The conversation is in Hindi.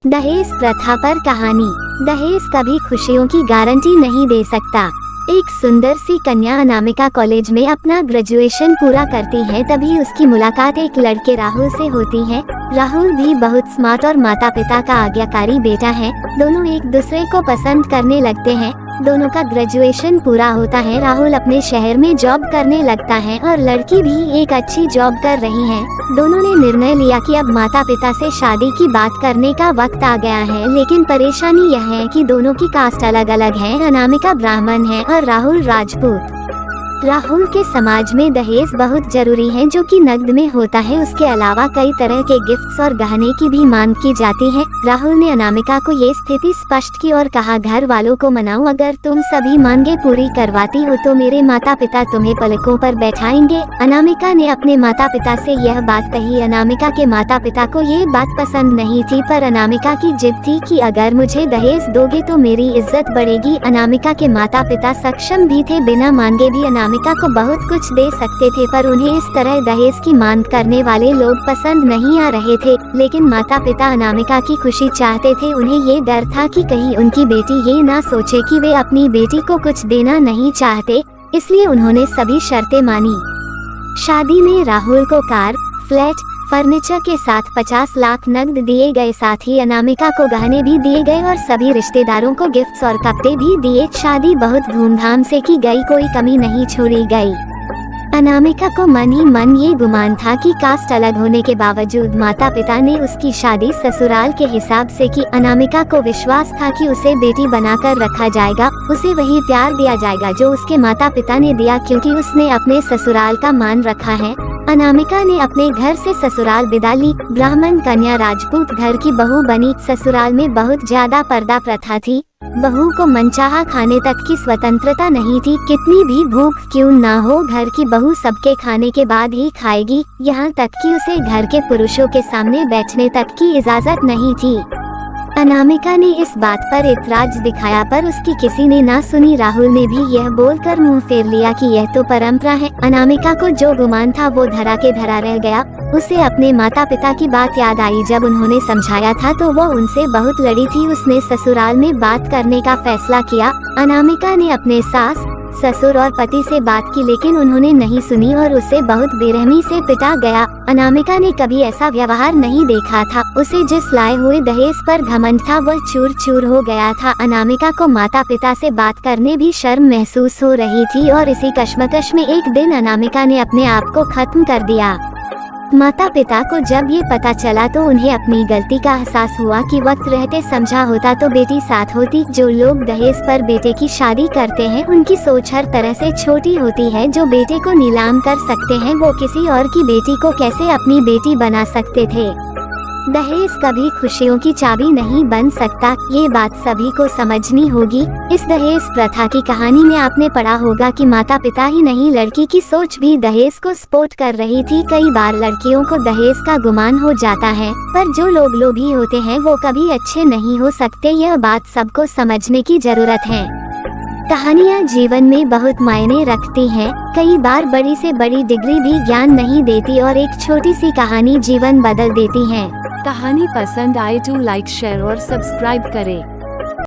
दहेज प्रथा पर कहानी। दहेज कभी खुशियों की गारंटी नहीं दे सकता। एक सुंदर सी कन्या अनामिका कॉलेज में अपना ग्रेजुएशन पूरा करती है, तभी उसकी मुलाकात एक लड़के राहुल से होती है। राहुल भी बहुत स्मार्ट और माता पिता का आज्ञाकारी बेटा है। दोनों एक दूसरे को पसंद करने लगते हैं। दोनों का ग्रेजुएशन पूरा होता है। राहुल अपने शहर में जॉब करने लगता है और लड़की भी एक अच्छी जॉब कर रही है। दोनों ने निर्णय लिया कि अब माता पिता से शादी की बात करने का वक्त आ गया है, लेकिन परेशानी यह है कि दोनों की कास्ट अलग अलग है। अनामिका ब्राह्मण है और राहुल राजपूत। राहुल के समाज में दहेज बहुत जरूरी है, जो कि नकद में होता है। उसके अलावा कई तरह के गिफ्ट्स और गहने की भी मांग की जाती है। राहुल ने अनामिका को ये स्थिति स्पष्ट की और कहा, घर वालों को मनाओ, अगर तुम सभी मांगे पूरी करवाती हो तो मेरे माता पिता तुम्हें पलकों पर बैठाएंगे। अनामिका ने अपने माता पिता से यह बात कही। अनामिका के माता पिता को ये बात पसंद नहीं थी, पर अनामिका की जिद थी कि अगर मुझे दहेज दोगे तो मेरी इज्जत बढ़ेगी। अनामिका के माता पिता सक्षम भी थे, बिना मांगे भी अनामिका को बहुत कुछ दे सकते थे, पर उन्हें इस तरह दहेज की मांग करने वाले लोग पसंद नहीं आ रहे थे। लेकिन माता पिता अनामिका की खुशी चाहते थे। उन्हें ये डर था कि कहीं उनकी बेटी ये ना सोचे कि वे अपनी बेटी को कुछ देना नहीं चाहते, इसलिए उन्होंने सभी शर्तें मानी। शादी में राहुल को कार, फ्लैट, फर्नीचर के साथ 50 लाख नकद दिए गए। साथ ही अनामिका को गहने भी दिए गए और सभी रिश्तेदारों को गिफ्ट्स और कपड़े भी दिए। शादी बहुत धूमधाम से की गई, कोई कमी नहीं छोड़ी गई। अनामिका को मन ही मन ये गुमान था कि कास्ट अलग होने के बावजूद माता पिता ने उसकी शादी ससुराल के हिसाब से की। अनामिका को विश्वास था कि उसे बेटी बनाकर रखा जाएगा, उसे वही प्यार दिया जाएगा जो उसके माता पिता ने दिया, क्योंकि उसने अपने ससुराल का मान रखा है। अनामिका ने अपने घर से ससुराल विदा ली। ब्राह्मण कन्या राजपूत घर की बहू बनी। ससुराल में बहुत ज्यादा पर्दा प्रथा थी। बहू को मनचाहा खाने तक की स्वतंत्रता नहीं थी। कितनी भी भूख क्यों ना हो, घर की बहू सबके खाने के बाद ही खाएगी। यहाँ तक कि उसे घर के पुरुषों के सामने बैठने तक की इजाजत नहीं थी। अनामिका ने इस बात पर इतराज दिखाया, पर उसकी किसी ने ना सुनी। राहुल ने भी यह बोलकर मुंह फेर लिया कि यह तो परंपरा है। अनामिका को जो गुमान था वो धरा के धरा रह गया। उसे अपने माता पिता की बात याद आई। जब उन्होंने समझाया था तो वो उनसे बहुत लड़ी थी। उसने ससुराल में बात करने का फैसला किया। अनामिका ने अपने सास, ससुर और पति से बात की, लेकिन उन्होंने नहीं सुनी और उसे बहुत बेरहमी से पिटा गया। अनामिका ने कभी ऐसा व्यवहार नहीं देखा था। उसे जिस लाए हुए दहेज पर घमंड था वह चूर चूर हो गया था। अनामिका को माता पिता से बात करने भी शर्म महसूस हो रही थी और इसी कश्मकश में एक दिन अनामिका ने अपने आप को खत्म कर दिया। माता पिता को जब ये पता चला तो उन्हें अपनी गलती का एहसास हुआ कि वक्त रहते समझा होता तो बेटी साथ होती। जो लोग दहेज पर बेटे की शादी करते हैं उनकी सोच हर तरह से छोटी होती है। जो बेटे को नीलाम कर सकते हैं वो किसी और की बेटी को कैसे अपनी बेटी बना सकते थे। दहेज कभी खुशियों की चाबी नहीं बन सकता, ये बात सभी को समझनी होगी। इस दहेज प्रथा की कहानी में आपने पढ़ा होगा कि माता पिता ही नहीं, लड़की की सोच भी दहेज को सपोर्ट कर रही थी। कई बार लड़कियों को दहेज का गुमान हो जाता है, पर जो लोग लोभी होते हैं वो कभी अच्छे नहीं हो सकते। यह बात सबको समझने की जरूरत है। कहानियाँ जीवन में बहुत मायने रखती हैं। कई बार बड़ी से बड़ी डिग्री भी ज्ञान नहीं देती और एक छोटी सी कहानी जीवन बदल देती है। कहानी पसंद आए तो लाइक, शेयर और सब्सक्राइब करें।